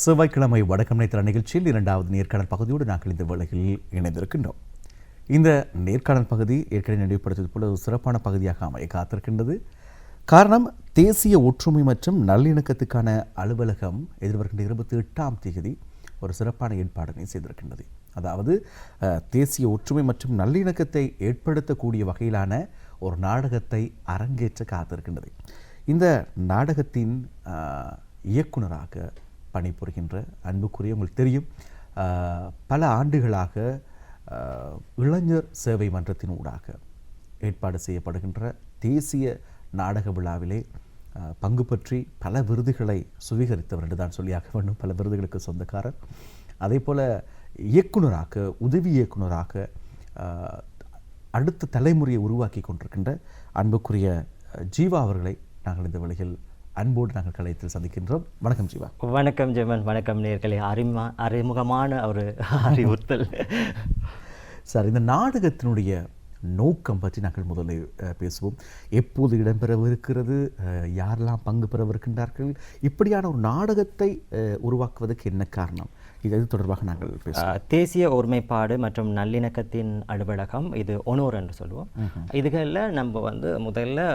செவ்வாய்க்கிழமை வடக்கம் நேத்திர நிகழ்ச்சியில் இரண்டாவது நேர்காணல் பகுதியோடு நாங்கள் இந்த வேளையில் இணைந்திருக்கின்றோம். இந்த நேர்காணல் பகுதி ஏற்கனவே நினைவுபடுத்தியது போல ஒரு சிறப்பான பகுதியாக அமைய காத்திருக்கின்றது. காரணம், தேசிய ஒற்றுமை மற்றும் நல்லிணக்கத்துக்கான அலுவலகம் எதிர்வருகின்ற 28ஆம் தேதி ஒரு சிறப்பான ஏற்பாடினை செய்திருக்கின்றது. அதாவது தேசிய ஒற்றுமை மற்றும் நல்லிணக்கத்தை ஏற்படுத்தக்கூடிய வகையிலான ஒரு நாடகத்தை அரங்கேற்ற காத்திருக்கின்றது. இந்த நாடகத்தின் இயக்குனராக பணிபுரிகின்ற அன்புக்குரிய, உங்களுக்கு தெரியும், பல ஆண்டுகளாக இளைஞர் சேவை மன்றத்தின் ஊடாக ஏற்பாடு செய்யப்படுகின்ற தேசிய நாடக விழாவிலே பங்கு பற்றி பல விருதுகளை சுவீகரித்தவர் என்று தான் சொல்லியாக வேண்டும். பல விருதுகளுக்கு சொந்தக்காரர். அதே போல் இயக்குனராக, உதவி இயக்குனராக அடுத்த தலைமுறையை உருவாக்கி கொண்டிருக்கின்ற அன்புக்குரிய ஜீவா அவர்களை நாங்கள் இந்த வழியில் அன்போடு நாங்கள் கலையத்தில் சந்திக்கின்றோம். வணக்கம் ஜீவா. வணக்கம் ஜெமன். வணக்கம் நேர்களே. அறிமுகமான ஒரு அறிவுறுத்தல். சார், இந்த நாடகத்தினுடைய நோக்கம் பற்றி நாங்கள் முதலில் பேசுவோம். எப்போது இடம்பெறவிருக்கிறது, யாரெல்லாம் பங்கு பெறவிருக்கின்றார்கள், இப்படியான ஒரு நாடகத்தை உருவாக்குவதற்கு என்ன காரணம், இது தொடர்பாக நாங்கள் பேசுவோம். தேசிய ஒருமைப்பாடு மற்றும் நல்லிணக்கத்தின் அலுவலகம், இது ஒனோர் என்று சொல்லுவோம். இதுகளில் நம்ம முதல்ல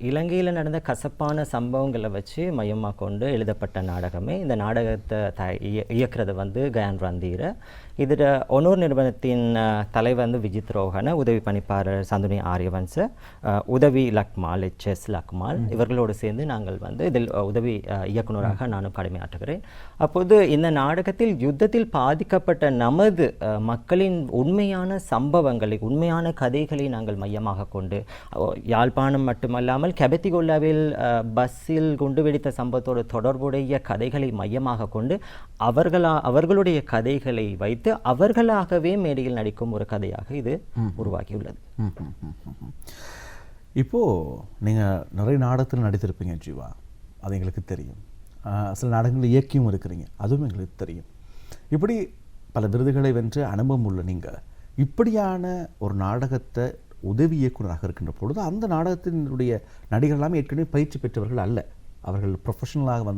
இலங்கையில் நடந்த கசப்பான சம்பவங்களை வச்சு மையமாக கொண்டு எழுதப்பட்ட நாடகமே. இந்த நாடகத்தை இயக்குறது கயான் ரந்தீர. இதில் ஒனோர் நிறுவனத்தின் தலைவர் விஜித் ரோஹன, உதவி பணிப்பாளர் சந்துனி ஆரியவன்ச, உதவி லக்மால் HS லக்மால், இவர்களோடு சேர்ந்து நாங்கள் இதில் உதவி இயக்குநராக நானும் கடமையாற்றுகிறேன். அப்போது இந்த நாடகத்தில் யுத்தத்தில் பாதிக்கப்பட்ட நமது மக்களின் உண்மையான சம்பவங்களை, உண்மையான கதைகளை நாங்கள் மையமாக கொண்டு, யாழ்ப்பாணம் மட்டுமல்லாமல் கெபத்திகொல்லாவில் பஸ்ஸில் குண்டு வெடித்த சம்பவத்தோடு தொடர்புடைய கதைகளை மையமாக கொண்டு அவர்களுடைய கதைகளை வைத்து அவர்களாகவே மேடையில் நடிக்கும் ஒரு கதையாக இது உருவாகியுள்ளது. இப்போ நீங்க நிறைய நாடகத்தில் நடித்திருப்பீங்க ஜீவா, அது எங்களுக்கு தெரியும். சில நாடகங்களில் இயக்கியும் இருக்கிறீங்க, அதுவும் எங்களுக்கு தெரியும். இப்படி பல விருதுகளை வென்ற அனுபவம் உள்ள நீங்கள் இப்படியான ஒரு நாடகத்தை உதவி இயக்குனராக இருக்கின்ற பொழுது அந்த நாடகத்தினுடைய நடிகர்கள் எல்லாமே ஏற்கனவே பயிற்சி பெற்றவர்கள் அல்ல. அவர்கள் ப்ரொஃபஷனலாக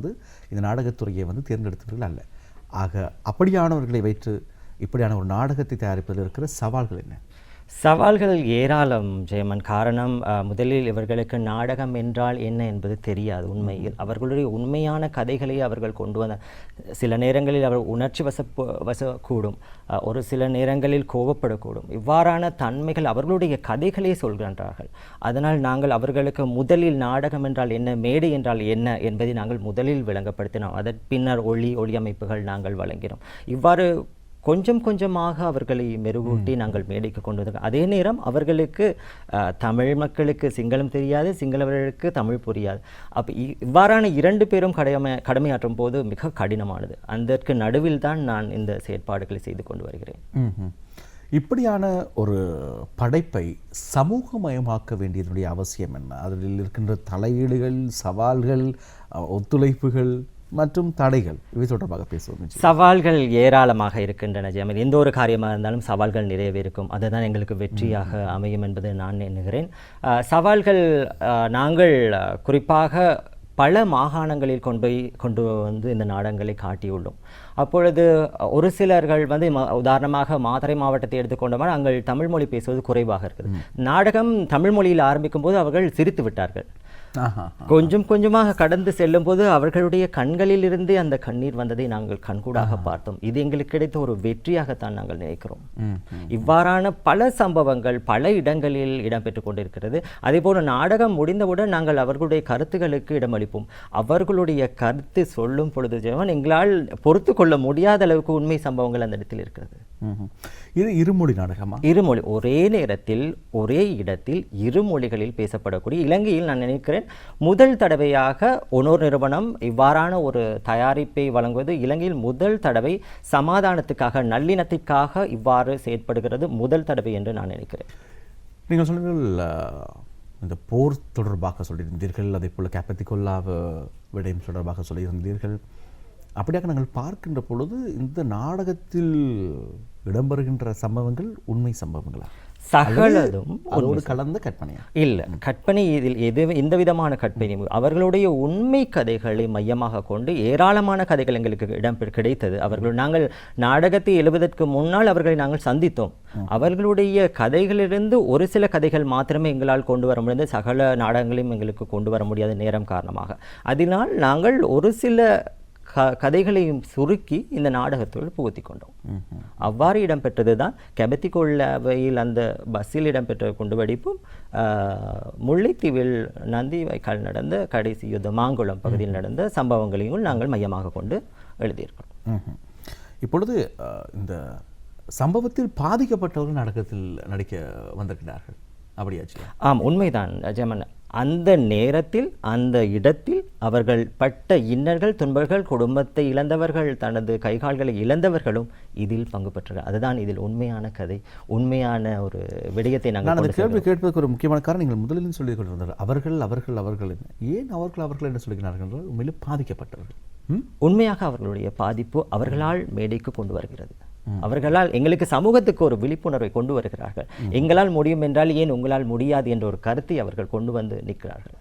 இந்த நாடகத்துறையை தேர்ந்தெடுத்தவர்கள் அல்ல. ஆக அப்படியானவர்களை வைத்து இப்படியான ஒரு நாடகத்தை தயாரிப்பதில் இருக்கிற சவால்கள் என்ன? சவால்கள் ஏராளம் ஜெயமன். காரணம், முதலில் இவர்களுக்கு நாடகம் என்றால் என்ன என்பது தெரியாது. உண்மையில் அவர்களுடைய உண்மையான கதைகளை அவர்கள் கொண்டு வந்த சில நேரங்களில் அவர் உணர்ச்சி வசக்கூடும், ஒரு சில நேரங்களில் கோபப்படக்கூடும். இவ்வாறான தன்மைகள் அவர்களுடைய கதைகளே சொல்கின்றார்கள். அதனால் நாங்கள் அவர்களுக்கு முதலில் நாடகம் என்றால் என்ன, மேடை என்றால் என்ன என்பதை நாங்கள் முதலில் விளங்கப்படுத்தினோம். அதன் பின்னர் ஒளி அமைப்புகள் நாங்கள் வழங்கினோம். இவ்வாறு கொஞ்சம் கொஞ்சமாக அவர்களை மெருகூட்டி நாங்கள் மேடைக்கு கொண்டு வந்தோம். அதே நேரம் அவர்களுக்கு தமிழ் மக்களுக்கு சிங்களம் தெரியாது, சிங்களவர்களுக்கு தமிழ் புரியாது. அப்போ இவ்வாறான இரண்டு பேரும் கடமையாற்றும் போது மிக கடினமானது. அதற்கு நடுவில் தான் நான் இந்த செயற்பாடுகளை செய்து கொண்டு வருகிறேன். இப்படியான ஒரு படைப்பை சமூகமயமாக்க வேண்டியதனுடைய அவசியம் என்ன? அதில் இருக்கின்ற தலையீடுகள், சவால்கள், ஒத்துழைப்புகள் மற்றும் தடைகள், இவை தொடர்பாக பேசுவோம். சவால்கள் ஏராளமாக இருக்கின்றன ஜெயமன். எந்த ஒரு காரியமாக இருந்தாலும் சவால்கள் நிறையவே இருக்கும். அதுதான் எங்களுக்கு வெற்றியாக அமையும் என்பது நான் எண்ணுகிறேன். சவால்கள் நாங்கள் குறிப்பாக பல மாகாணங்களில் கொண்டு இந்த நாடகங்களை காட்டியுள்ளோம். அப்பொழுது ஒரு சிலர்கள் உதாரணமாக மாத்தறை மாவட்டத்தை எடுத்துக்கொண்டோம்னா அங்கே தமிழ் மொழி பேசுவது குறைவாக இருக்குது. நாடகம் தமிழ் மொழியில் ஆரம்பிக்கும் போது அவர்கள் சிரித்து விட்டார்கள். கொஞ்சம் கொஞ்சமாக கடந்து செல்லும் போது அவர்களுடைய கண்களில் இருந்து அந்த கண்ணீர் வந்ததை நாங்கள் கண்கூடாக பார்த்தோம். இது எங்களுக்கு கிடைத்த ஒரு வெற்றியாகத்தான் நாங்கள் நினைக்கிறோம். இவ்வாறான பல சம்பவங்கள் பல இடங்களில் இடம்பெற்றுக் கொண்டிருக்கிறது. அதே போல நாடகம் முடிந்தவுடன் நாங்கள் அவர்களுடைய கருத்துக்களுக்கு இடமளிப்போம். அவர்களுடைய கருத்து சொல்லும் பொழுது எங்களால் பொறுத்து கொள்ள முடியாத அளவுக்கு உண்மை சம்பவங்கள் அந்த இடத்தில் இருக்கிறது. இது இருமொழி நாடகமா? இருமொழி, ஒரே நேரத்தில் ஒரே இடத்தில் இரு மொழிகளில் பேசப்படக்கூடிய, இலங்கையில் நான் நினைக்கிறேன் முதல் தடவையாக ஒனோர் நிறுவனம் இவ்வாறான ஒரு தயாரிப்பை வழங்குவது இலங்கையில் முதல் தடவை. சமாதானத்துக்காக, நல்லிணத்திற்காக இவ்வாறு செயற்படுகிறது முதல் தடவை என்று நான் நினைக்கிறேன். நீங்கள் சொன்னீர்கள் இந்த போர் தொடர்பாக சொல்லியிருந்தீர்கள், அதே போல் கெபத்திகொல்லா விடயம் தொடர்பாக சொல்லியிருந்தீர்கள். அப்படியாக நாங்கள் பார்க்கின்ற பொழுது இந்த நாடகத்தில் இடம்பெறுகின்ற சம்பவங்கள் உண்மை சம்பவங்களா? சகலதும் அதோடு கலந்த கற்பனையா? இல்லை, கற்பனை இதில் எந்த விதமான கற்பனை, அவர்களுடைய உண்மை கதைகளை மையமாக கொண்டு ஏராளமான கதைகள் எங்களுக்கு கிடைத்தது. நாங்கள் நாடகத்தை எழுவதற்கு முன்னால் அவர்களை நாங்கள் சந்தித்தோம். அவர்களுடைய கதைகளிலிருந்து ஒரு சில கதைகள் மாத்திரமே எங்களால் கொண்டு வர முடியாது, சகல நாடகங்களையும் எங்களுக்கு கொண்டு வர முடியாத நேரம் காரணமாக. அதனால் நாங்கள் ஒரு சில கதைகளையும் சுருக்கி இந்த நாடகத்தில் புகுத்தி கொண்டோம். அவ்வாறு இடம்பெற்றது தான் கெபத்திகொள்ளவையில் அந்த பஸ்ஸில் இடம்பெற்ற குண்டுவெடிப்பும், முல்லைத்தீவில் நந்திவாய்க்கால் நடந்த கடைசி யுத்தம் மாங்குளம் பகுதியில் நடந்த சம்பவங்களையும் நாங்கள் மையமாக கொண்டு எழுதியிருக்கிறோம். இப்பொழுது இந்த சம்பவத்தில் பாதிக்கப்பட்டவர்கள் நாடகத்தில் நடிக்க வந்திருக்கிறார்கள், அப்படியாச்சு? ஆம், உண்மைதான் ஜெமன். அந்த நேரத்தில் அந்த இடத்தில் அவர்கள் பட்ட இன்னல்கள் துன்பங்கள், குடும்பத்தை இழந்தவர்கள், தனது கைகால்களை இழந்தவர்களும் இதில் பங்கு பெற்றார்கள். அதுதான் இதில் உண்மையான கதை, உண்மையான ஒரு விடயத்தை நாங்கள் அந்த கேள்வி கேட்பதற்கு ஒரு முக்கியமான காரணம், நீங்கள் முதலில் சொல்லிக் கொண்டிருந்தார் அவர்கள் அவர்கள் அவர்கள் ஏன் அவர்கள் என்று சொல்கிறார்கள் என்றால் உண்மையில் பாதிக்கப்பட்டவர்கள். உண்மையாக அவர்களுடைய பாதிப்பு அவர்களால் மேடைக்கு கொண்டு வருகிறது. அவர்களால் எங்களுக்கு சமூகத்துக்கு ஒரு விழிப்புணர்வை கொண்டு வருகிறார்கள். எங்களால் முடியும் என்றால் ஏன் உங்களால் முடியாது என்ற ஒரு கருத்தை அவர்கள் கொண்டு வந்து நிற்கிறார்கள்.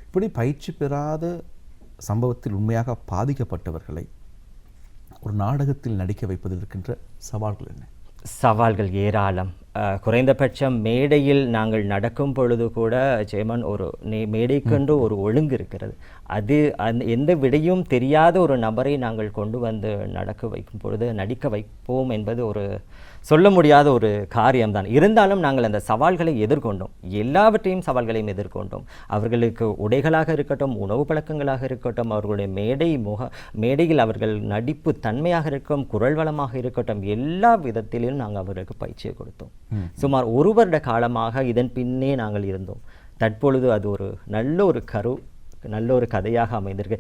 இப்படி பயிற்சி பெறாத சம்பவத்தில் உண்மையாக பாதிக்கப்பட்டவர்களை ஒரு நாடகத்தில் நடிக்க வைப்பதில் இருக்கின்ற சவால்கள் என்ன? சவால்கள் ஏராளம். குறைந்தபட்சம் மேடையில் நாங்கள் நடக்கும் பொழுது கூட ஜெயமன், ஒரு மேடைக்கென்று ஒரு ஒழுங்கு இருக்கிறது. அது எந்த விடையும் தெரியாத ஒரு நபரை நாங்கள் கொண்டு வந்து நடிக்க வைப்போம் என்பது ஒரு சொல்ல முடியாத ஒரு காரியம்தான். இருந்தாலும் நாங்கள் அந்த சவால்களை எதிர்கொண்டோம், எல்லாவற்றையும் சவால்களையும் எதிர்கொண்டோம். அவர்களுக்கு உடைகளாக இருக்கட்டும், உணவு பழக்கங்களாக இருக்கட்டும், அவர்களுடைய மேடையில் அவர்கள் நடிப்பு தன்மையாக இருக்கட்டும், குரல் வளமாக இருக்கட்டும், எல்லா விதத்திலும் நாங்கள் அவர்களுக்கு பயிற்சியை கொடுத்தோம். சுமார் 1 வருட காலமாக இதன் பின்னே நாங்கள் இருந்தோம். தற்பொழுது அது ஒரு நல்ல ஒரு கதையாக அமைந்திருக்கு.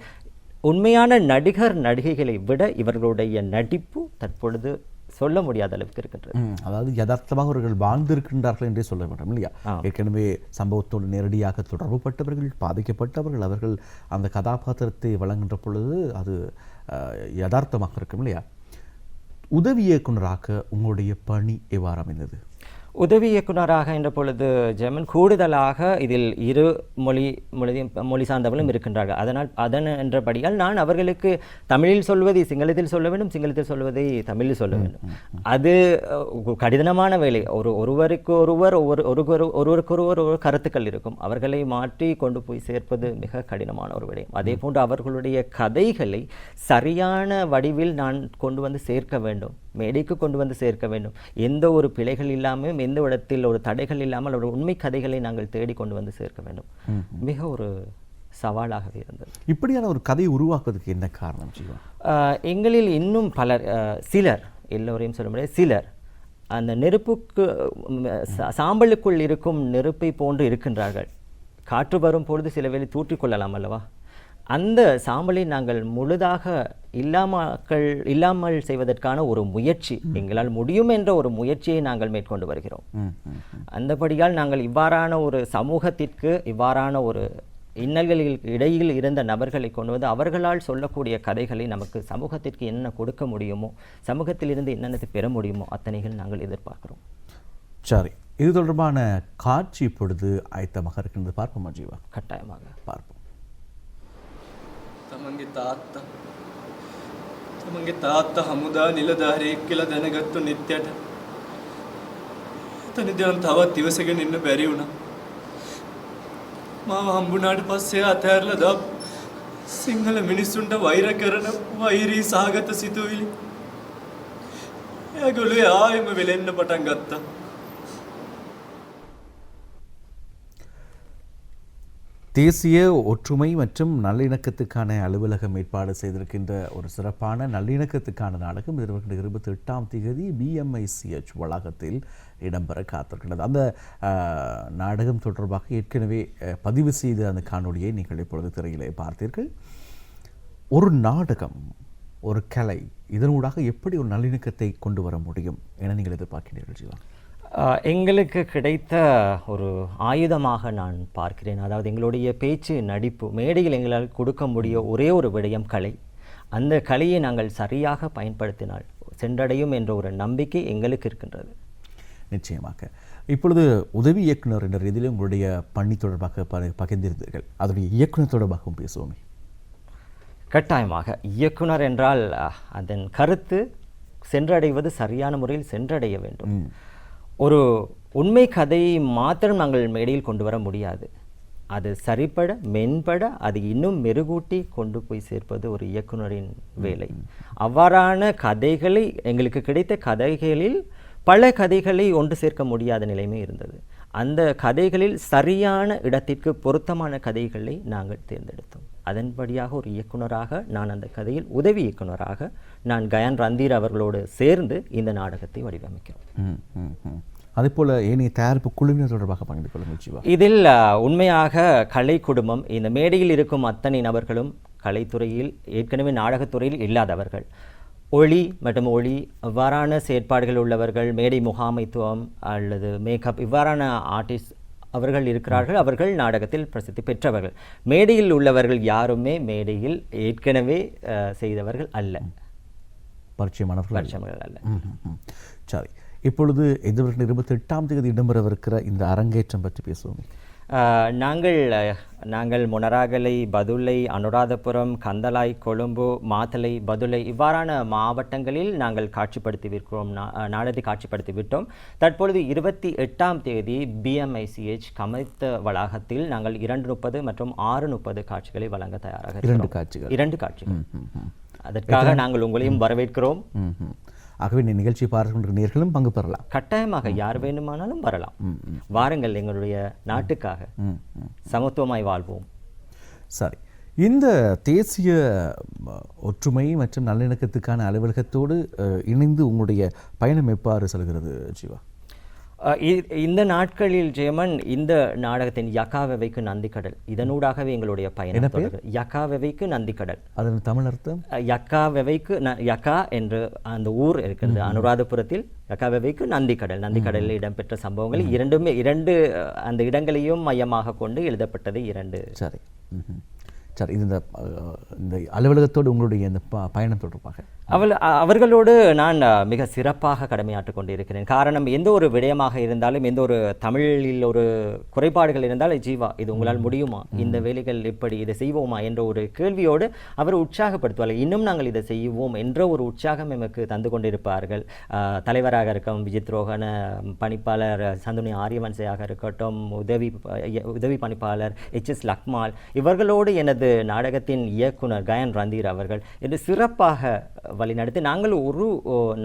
உண்மையான நடிகர் நடிகைகளை விட இவர்களுடைய நடிப்பு தற்பொழுது சொல்ல முடியாத அளவுக்கு இருக்கின்றது. அதாவது யதார்த்தமாக அவர்கள் வாழ்ந்திருக்கின்றார்கள் என்றே சொல்ல வேண்டும் இல்லையா? ஏற்கனவே சம்பவத்தோடு நேரடியாக தொடர்பு பட்டவர்கள், பாதிக்கப்பட்டவர்கள், அவர்கள் அந்த கதாபாத்திரத்தை வழங்குகின்ற பொழுது அது யதார்த்தமாக இருக்கும் இல்லையா? உதவி இயக்குனராக உங்களுடைய பணி எவ்வாறு அமைந்தது? உதவி இயக்குனராக என்ற பொழுது ஜெமன் கூடுதலாக இதில் 2 மொழி சார்ந்தவர்களும் இருக்கின்றார்கள். அதன் என்றபடியால் நான் அவர்களுக்கு தமிழில் சொல்வதை சிங்களத்தில் சொல்ல வேண்டும், சிங்களத்தில் சொல்வதை தமிழில் சொல்ல வேண்டும். அது கடினமான வேலை. ஒருவருக்கொருவர் கருத்துக்கள் இருக்கும், அவர்களை மாற்றி கொண்டு போய் சேர்ப்பது மிக கடினமான ஒரு விடயம். அதே போன்று அவர்களுடைய கதைகளை சரியான வடிவில் நான் கொண்டு வந்து சேர்க்க வேண்டும், மேடைக்கு கொண்டு வந்து சேர்க்க வேண்டும். எந்த ஒரு பிழைகள் இல்லாமல், எந்த இடத்தில் ஒரு தடைகள் இல்லாமல் ஒரு உண்மை கதைகளை நாங்கள் தேடி கொண்டு வந்து சேர்க்க வேண்டும். மிக ஒரு சவாலாகவே இருந்தது. இப்படியான ஒரு கதையை உருவாக்குவதற்கு என்ன காரணம்? எங்களில் இன்னும் சிலர், எல்லோரையும் சொல்ல முடியாது, சிலர் அந்த நெருப்புக்கு சாம்பலுக்குள் இருக்கும் நெருப்பை போன்று இருக்கின்றார்கள். காற்று வரும் பொழுது சில வேளை தூற்றிக்கொள்ளலாம் அல்லவா? அந்த சாம்பலை நாங்கள் முழுதாக இல்லாமல் செய்வதற்கான ஒரு முயற்சி, எங்களால் முடியும் என்ற ஒரு முயற்சியை நாங்கள் மேற்கொண்டு வருகிறோம். அந்தபடியால் நாங்கள் இவ்வாறான ஒரு சமூகத்திற்கு இவ்வாறான ஒரு இன்னல்களில் இடையில் இருந்த நபர்களை கொண்டு வந்து அவர்களால் சொல்லக்கூடிய கதைகளை நமக்கு சமூகத்திற்கு என்ன கொடுக்க முடியுமோ, சமூகத்திலிருந்து என்னென்னத்தை பெற முடியுமோ அத்தனைகள் நாங்கள் எதிர்பார்க்கிறோம். சரி, இது தொடர்பான காட்சி இப்பொழுது ஆயத்தமாக இருக்கின்றது, பார்ப்போமா ஜீவா? கட்டாயமாக பார்ப்போம். තමන්ගේ තාත්තා හමුදා නිලධාරියෙක් කියලා දැනගත්තු නිත්‍යට එතනදී තවත් ඉවසගෙන ඉන්න බැරි වුණා. මාව හම්බුණාට පස්සේ අතහැරලා දාපු සිංහල මිනිස්සුන්ට වෛර කරන වෛරී සහගත සිතුවිලි ඒගොල්ලෝ ආයෙම වෙලෙන්න පටන් ගත්තා. தேசிய ஒற்றுமை மற்றும் நல்லிணக்கத்துக்கான அலுவலகம் ஏற்பாடு செய்திருக்கின்ற ஒரு சிறப்பான நல்லிணக்கத்துக்கான நாடகம் 28ஆம் தேதி BMICH வளாகத்தில் இடம்பெற காத்திருக்கிறது. அந்த நாடகம் தொடர்பாக ஏற்கனவே பதிவு செய்த அந்த காணொலியை நீங்கள் இப்பொழுது திரையிலே பார்த்தீர்கள். ஒரு நாடகம், ஒரு கலை, இதனூடாக எப்படி ஒரு நல்லிணக்கத்தை கொண்டு வர முடியும் என நீங்கள் எதிர்பார்க்கிறீர்கள் ஜீவா? எங்களுக்கு கிடைத்த ஒரு ஆயுதமாக நான் பார்க்கிறேன். அதாவது எங்களுடைய பேச்சு, நடிப்பு, மேடையில் எங்களால் கொடுக்க முடிய ஒரே ஒரு விடயம் கலை. அந்த கலையை நாங்கள் சரியாக பயன்படுத்தினால் சென்றடையும் என்ற ஒரு நம்பிக்கை எங்களுக்கு இருக்கின்றது. நிச்சயமாக. இப்பொழுது உதவி இயக்குனர் என்ற ரீதியில் உங்களுடைய பணி தொடர்பாக பகிர்ந்திருந்தீர்கள். அதனுடைய இயக்குனர் தொடர்பாகவும் பேசுவோமே. கட்டாயமாக இயக்குனர் என்றால் அதன் கருத்து சென்றடைவது சரியான முறையில் சென்றடைய வேண்டும். ஒரு உண்மை கதையை மாத்திரம் நாங்கள் மேடையில் கொண்டு வர முடியாது. அது சரிப்பட மென்பட அது இன்னும் மெருகூட்டி கொண்டு போய் சேர்ப்பது ஒரு இயக்குனரின் வேலை. அவ்வாறான கதைகளை எங்களுக்கு கிடைத்த கதைகளில் பல கதைகளை ஒன்று சேர்க்க முடியாத நிலைமை இருந்தது. அந்த கதைகளில் சரியான இடத்திற்கு பொருத்தமான கதைகளை நாங்கள் தேர்ந்தெடுத்தோம். அதன்படியாக ஒரு இயக்குனராக நான் அந்த கதையில் உதவி இயக்குனராக நான் கயான் ரந்தீர் அவர்களோடு சேர்ந்து இந்த நாடகத்தை வடிவமைக்கிறோம். அதேபோல் ஏனைய தயாரிப்பு குழுவினர் தொடர்பாக பகிர்ந்து கொள்ள முயற்சிவா. இதில் உண்மையாக கலை குடும்பம், இந்த மேடையில் இருக்கும் அத்தனை நபர்களும் கலைத்துறையில் ஏற்கனவே நாடகத்துறையில் இல்லாதவர்கள். ஒளி மற்றும் ஒளி இவ்வாறான செயற்பாடுகள் உள்ளவர்கள், மேடை முகாமைத்துவம் அல்லது மேக்கப் இவ்வாறான ஆர்டிஸ்ட் அவர்கள் இருக்கிறார்கள். அவர்கள் நாடகத்தில் பிரசித்தி பெற்றவர்கள். மேடையில் உள்ளவர்கள் யாருமே மேடையில் ஏற்கனவே செய்தவர்கள் அல்ல, பரிச்சயமானவர்கள் அல்ல. சரி, இப்பொழுது எதிர்வரும் 28ஆம் தேதி இடம்பெறவிருக்கிற இந்த அரங்கேற்றம் பற்றி பேசுவோம். நாங்கள் மொனராகலை, பதுளை, அனுராதபுரம், கந்தலாய், கொழும்பு, மாத்தளை, பதுளை இவ்வாறான மாவட்டங்களில் நாங்கள் காட்சிப்படுத்திவிருக்கிறோம். நாடகத்தை காட்சிப்படுத்திவிட்டோம். தற்பொழுது 28ஆம் தேதி BMICH கமைத்த வளாகத்தில் நாங்கள் 2:30 மற்றும் 6:30 காட்சிகளை வழங்க தயாராக இருக்கிறோம். 2 காட்சிகள். அதற்காக நாங்கள் உங்களையும் வரவேற்கிறோம். ஆகவே இந்த நிகழ்ச்சியை பார்க்கின்ற நேர்களும் பங்கு பெறலாம். கட்டாயமாக யார் வேண்டுமானாலும் வரலாம். வாருங்கள், எங்களுடைய நாட்டுக்காக சமத்துவமாய் வாழ்வோம். சரி, இந்த தேசிய ஒற்றுமை மற்றும் நல்லிணக்கத்துக்கான அலுவலகத்தோடு இணைந்து உங்களுடைய பயணம் எவ்வாறு செல்கிறது ஜீவா? இந்த நாட்களில் ஜெயமன் இந்த நாடகத்தின் யக்காவெவைக்கு நந்திக்கடல் இதனூடாகவே எங்களுடைய பயணம் தொடர்கிறது. யக்காவெவைக்கு நந்திக்கடல், அதன் தமிழ் அர்த்தம் யக்காவெவைக்கு யக்கா என்று அந்த ஊர் இருக்கிறது அனுராதபுரத்தில். யக்காவெவைக்கு நந்திக்கடல், நந்திக்கடலில் இடம்பெற்ற சம்பவங்கள் இரண்டு அந்த இடங்களையும் மையமாக கொண்டு எழுதப்பட்டது 2. சரி சரி, இது இந்த அலுவலகத்தோடு உங்களுடைய இந்த பயணம் தொடர்பாக அவர்களோடு நான் மிக சிறப்பாக கடமையாற்றிக் கொண்டிருக்கிறேன். காரணம், எந்த ஒரு விடயமாக இருந்தாலும், எந்த ஒரு தமிழில் ஒரு குறைபாடுகள் இருந்தாலும், ஜீவா இது உங்களால் முடியுமா, இந்த வேலைகள் எப்படி, இதை செய்வோமா என்ற ஒரு கேள்வியோடு அவர் உற்சாகப்படுத்துவார்கள். இன்னும் நாங்கள் இதை செய்வோம் என்ற ஒரு உற்சாகம் எமக்கு தந்து கொண்டிருப்பார்கள். தலைவராக இருக்கும் விஜித் ரோஹன, பணிப்பாளர் சந்துனி ஆரியவன்சையாக இருக்கட்டும், உதவி பணிப்பாளர் HS லக்மால், இவர்களோடு எனது நாடகத்தின் இயக்குனர் கயான் ரந்தீர் அவர்கள் என்று சிறப்பாக வழிநடத்தி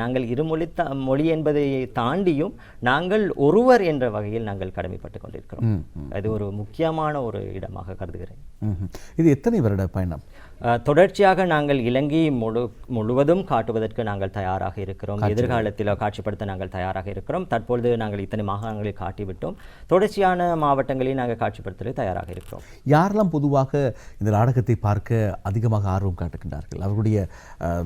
நாங்கள் இருமொழி மொழி என்பதை தாண்டியும் நாங்கள் ஒருவர் என்ற வகையில் நாங்கள் கடமைப்பட்டுக் கொண்டிருக்கிறோம். அது ஒரு முக்கியமான ஒரு இடமாக கருதுகிறேன். இது எத்தனை வருட பயணம்? தொடர்ச்சியாக நாங்கள் இலங்கை முழுவதும் காட்டுவதற்கு நாங்கள் தயாராக இருக்கிறோம். எதிர்காலத்தில் காட்சிப்படுத்த நாங்கள் தயாராக இருக்கிறோம். தற்பொழுது நாங்கள் இத்தனை மாகாணங்களில் காட்டிவிட்டோம். தொடர்ச்சியான மாவட்டங்களில் நாங்கள் காட்சிப்படுத்த தயாராக இருக்கிறோம். யாரெல்லாம் பொதுவாக இந்த நாடகத்தை பார்க்க அதிகமாக ஆர்வம் காட்டுகின்றார்கள்? அவருடைய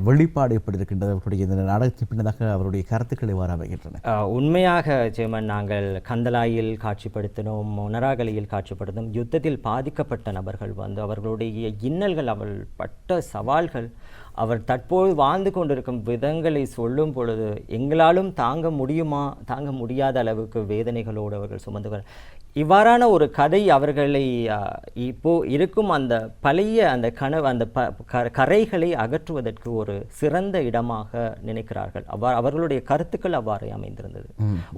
வெளிப்பாடு எப்படி இருக்கின்றது? அவருடைய இந்த நாடகத்தின் பின்னதாக அவருடைய கருத்துக்களை வாராகின்றன. உண்மையாக ஜெயமன், நாங்கள் கந்தலாயில் காட்சிப்படுத்தினோம், மொனராகலையில் காட்சிப்படுத்தினோம். யுத்தத்தில் பாதிக்கப்பட்ட நபர்கள் வந்து அவர்களுடைய இன்னல்கள், அவள் பட்ட சவால்கள், அவர் தற்போது வாழ்ந்து கொண்டிருக்கும் விதங்களை சொல்லும் பொழுது எங்களாலும் தாங்க முடியாத அளவுக்கு வேதனைகளோடு அவர்கள் சுமந்துகள். இவ்வாறான ஒரு கதை அவர்களை இப்போ இருக்கும் அந்த பழைய அந்த கனவு, அந்த கரைகளை அகற்றுவதற்கு ஒரு சிறந்த இடமாக நினைக்கிறார்கள். அவர்களுடைய கருத்துக்கள் அவ்வாறு அமைந்திருந்தது.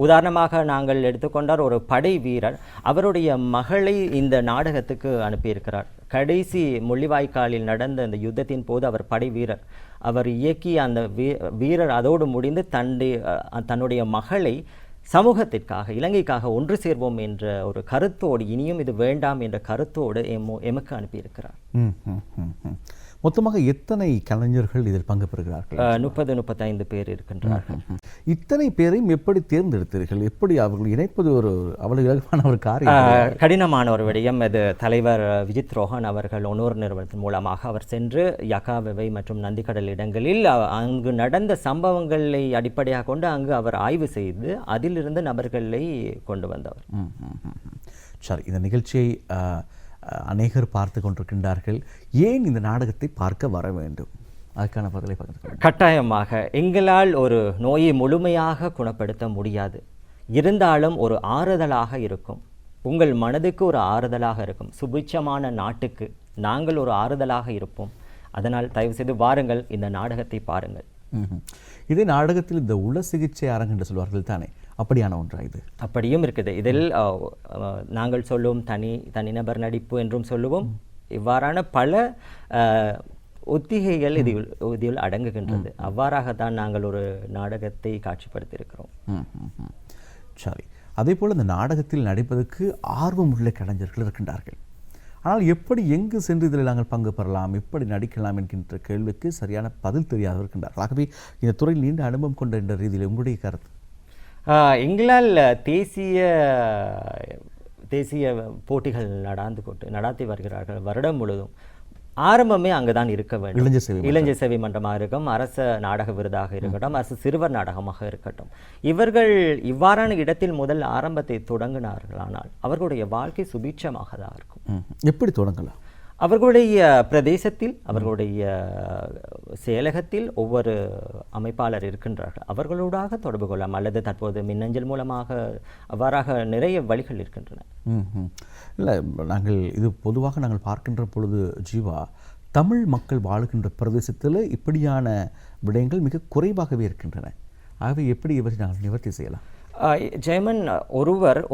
உதாரணமாக நாங்கள் எடுத்துக்கொண்டார், ஒரு படை வீரர் அவருடைய மகளை இந்த நாடகத்துக்கு அனுப்பியிருக்கிறார். கடைசி முள்ளிவாய்க்காலில் நடந்த அந்த யுத்தத்தின் போது அவர் படை வீரர், அவர் இயக்கிய அந்த வீரர் அதோடு முடிந்து தன்னுடைய மகளை சமூகத்திற்காக, இலங்கைக்காக ஒன்று சேர்வோம் என்ற ஒரு கருத்தோடு, இனியும் இது வேண்டாம் என்ற கருத்தோடு எமக்கு அனுப்பியிருக்கிறார். மொத்தமாக எத்தனை கலைஞர்கள் இதில் பங்கு பெறுகிறார்கள்? 30-35 பேர் இருக்கின்றார்கள். இத்தனை பேரையும் எப்படி தேர்ந்தெடுத்தீர்கள்? எப்படி அவர்கள் இணைப்பது அவ்வளவு இலகுவான ஒரு காரியம்? கடினமான ஒரு விடயம். இது தலைவர் விஜித் ரோஹன் அவர்கள் ஒன்னொரு நிறுவனத்தின் மூலமாக அவர் சென்று யக்காவெவை மற்றும் நந்திக்கடல் இடங்களில் அங்கு நடந்த சம்பவங்களை அடிப்படையாக கொண்டு அங்கு அவர் ஆய்வு செய்து அதிலிருந்து நபர்களை கொண்டு வந்தவர். சரி, இந்த நிகழ்ச்சியை அநேகர் பார்த்து கொண்டிருக்கின்றார்கள். ஏன் இந்த நாடகத்தை பார்க்க வர வேண்டும்? அதுக்கான பதிலை பகிர்ந்து. கட்டாயமாக எங்களால் ஒரு நோயை முழுமையாக குணப்படுத்த முடியாது. இருந்தாலும் ஒரு ஆறுதலாக இருக்கும். உங்கள் மனதுக்கு ஒரு ஆறுதலாக இருக்கும். சுபிட்சமான நாட்டுக்கு நாங்கள் ஒரு ஆறுதலாக இருப்போம். அதனால் தயவுசெய்து வாருங்கள், இந்த நாடகத்தை பாருங்கள். இதே நாடகத்தில் இந்த உள சிகிச்சை அரங்கு என்று சொல்வார்கள் தானே, அப்படியான ஒன்றா இது? அப்படியும் இருக்குது. இதில் நாங்கள் சொல்லும் தனிநபர் நடிப்பு என்றும் சொல்லுவோம். இவ்வாறான பல ஒத்திகைகள் இதில் அடங்குகின்றது. அவ்வாறாகத்தான் நாங்கள் ஒரு நாடகத்தை காட்சிப்படுத்தியிருக்கிறோம். சரி, அதே போல் இந்த நாடகத்தில் நடிப்பதற்கு ஆர்வம் உள்ள கலைஞர்கள் இருக்கின்றார்கள். ஆனால் எப்படி எங்கு சென்று இதில் நாங்கள் பங்கு பெறலாம், எப்படி நடிக்கலாம் என்கின்ற கேள்விக்கு சரியான பதில் தெரியாதவர் இருக்கின்றார்கள். ஆகவே இந்த துறையில் நீண்ட அனுபவம் கொண்ட என்ற ரீதியில் உங்களுடைய கருத்து? எங்களால் தேசிய போட்டிகள் நடாத்தி வருகிறார்கள் வருடம் முழுதும். ஆரம்பமே அங்குதான் இருக்க வேண்டும். இளைஞர் சேவை மன்றமாக இருக்கும், அரச நாடக விருதாக இருக்கட்டும், அரசு சிறுவர் நாடகமாக இருக்கட்டும். இவர்கள் இவ்வாறான இடத்தில் முதல் ஆரம்பத்தை தொடங்கினார்களானால் அவர்களுடைய வாழ்க்கை சுபீட்சமாக தான் இருக்கும். எப்படி தொடங்கலாம்? அவர்களுடைய பிரதேசத்தில், அவர்களுடைய செயலகத்தில் ஒவ்வொரு அமைப்பாளர் இருக்கின்றார்கள். அவர்களோடாக தொடர்பு கொள்ளலாம், அல்லது தற்போது மின்னஞ்சல் மூலமாக அவ்வாறாக நிறைய வழிகள் இருக்கின்றன. இல்லை, இது பொதுவாக நாங்கள் பார்க்கின்ற பொழுது ஜீவா, தமிழ் மக்கள் வாழுகின்ற பிரதேசத்தில் இப்படியான விடயங்கள் மிக குறைவாகவே இருக்கின்றன. ஆகவே எப்படி இவற்றை நாங்கள் நிவர்த்தி செய்யலாம்? ஜெயமன்,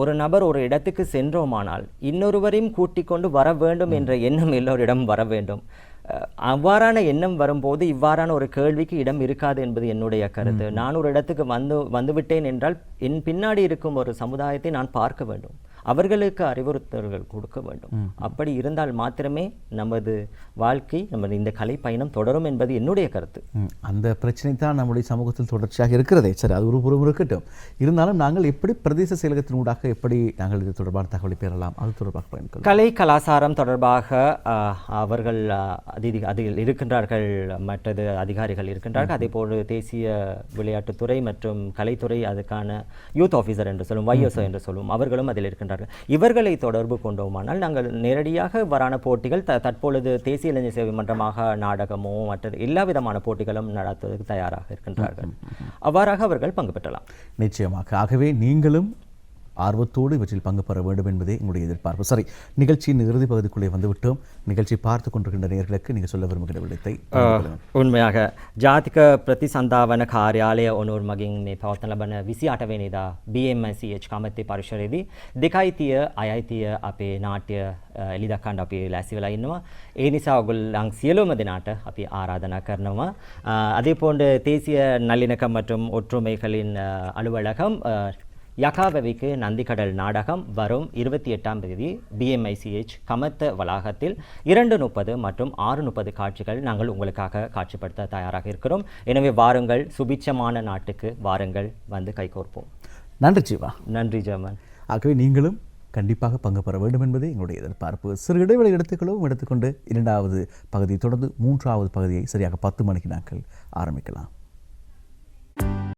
ஒரு நபர் ஒரு இடத்துக்கு சென்றோமானால் இன்னொருவரையும் கூட்டிக் கொண்டு வர வேண்டும் என்ற எண்ணம் எல்லோரிடம் வர வேண்டும். அவ்வாறான எண்ணம் வரும்போது இவ்வாறான ஒரு கேள்விக்கு இடம் இருக்காது என்பது என்னுடைய கருத்து. நான் ஒரு இடத்துக்கு வந்துவிட்டேன் என்றால் என் பின்னாடி இருக்கும் ஒரு சமுதாயத்தை நான் பார்க்க வேண்டும், அவர்களுக்கு அறிவுறுத்தல்கள் கொடுக்க வேண்டும். அப்படி இருந்தால் மாத்திரமே நமது வாழ்க்கை, நமது இந்த கலை பயணம் தொடரும் என்பது என்னுடைய கருத்து. அந்த பிரச்சனை தான் நம்முடைய சமூகத்தில் தொடர்ச்சியாக இருக்கிறதே. சரி, அது ஒரு புறம் இருக்கட்டும். இருந்தாலும் நாங்கள் எப்படி பிரதேச செயலகத்தினூடாக எப்படி நாங்கள் இது தொடர்பான தகவலை பெறலாம்? அது தொடர்பாக பயன்படுத்தலாம். கலை கலாச்சாரம் தொடர்பாக அவர்கள் அதில் இருக்கின்றார்கள், மற்றது அதிகாரிகள் இருக்கின்றார்கள். அதே போல் தேசிய விளையாட்டுத்துறை மற்றும் கலைத்துறை, அதுக்கான யூத் ஆஃபீஸர் என்று சொல்லும், YSO என்று சொல்லும், அவர்களும் அதில் இருக்கின்றார்கள். இவர்களை தொடர்பு கொண்டோமானால் நாங்கள் நேரடியாக வரான போட்டிகள், தற்பொழுது தேசிய இளைஞர் சேவை மன்றமாக நாடகமோ மற்ற எல்லா விதமான போட்டிகளும் நடத்துவதற்கு தயாராக இருக்கின்றார்கள். அவ்வாறாக அவர்கள் பங்கு பெற்றலாம். நிச்சயமாக. ஆகவே நீங்களும் ஆர்வத்தோடு இவற்றில் பங்கு பெற வேண்டும் என்பதே எங்களுடைய எதிர்பார்ப்பு. சரி, நிகழ்ச்சியின் இறுதி பகுதிக்குள்ளே வந்துவிட்டோம். நிகழ்ச்சி பார்த்து கொண்டிருக்கின்ற நேயர்களுக்கு நீங்கள் சொல்ல விரும்புகிற விடயத்தை? උන්මයාක ජාතික ප්‍රතිසන්ධාවන කාර්යාලය ඔනුවර් මගින් මේ පවත්වන ලබන 28 වෙනිදා BMCH කමිටු පරිසරයේදී 2:30 අයයිතිය අපේ නාට්‍ය එළි දක්වන්න අපි ලෑස්ති වෙලා ඉන්නවා. ඒ නිසා ඔයගොල්ලන් සියලුම දෙනාට අපි ආරාධනා කරනවා. அதே போன்று தேசிய நல்லிணக்கம் மற்றும் ஒற்றுமைகளின் அலுவலகம் யகாவவிக்கு நந்திக்கடல் நாடகம் வரும் 28ஆம் தேதி BMICH கமத்த வளாகத்தில் 2:30 மற்றும் 6:30 காட்சிகள் நாங்கள் உங்களுக்காக காட்சிப்படுத்த தயாராக இருக்கிறோம். எனவே வாருங்கள், சுபிட்சமான நாட்டுக்கு வாருங்கள், வந்து கைகோர்ப்போம். நன்றி ஜீவா. நன்றி ஜெர்மன். ஆகவே நீங்களும் கண்டிப்பாக பங்கு பெற வேண்டும் என்பதே எங்களுடைய எதிர்பார்ப்பு. சிறு இடைவெளி எடுத்துக்கொண்டு 2வது பகுதியை தொடர்ந்து 3வது பகுதியை சரியாக 10 மணிக்கு நாங்கள் ஆரம்பிக்கலாம்.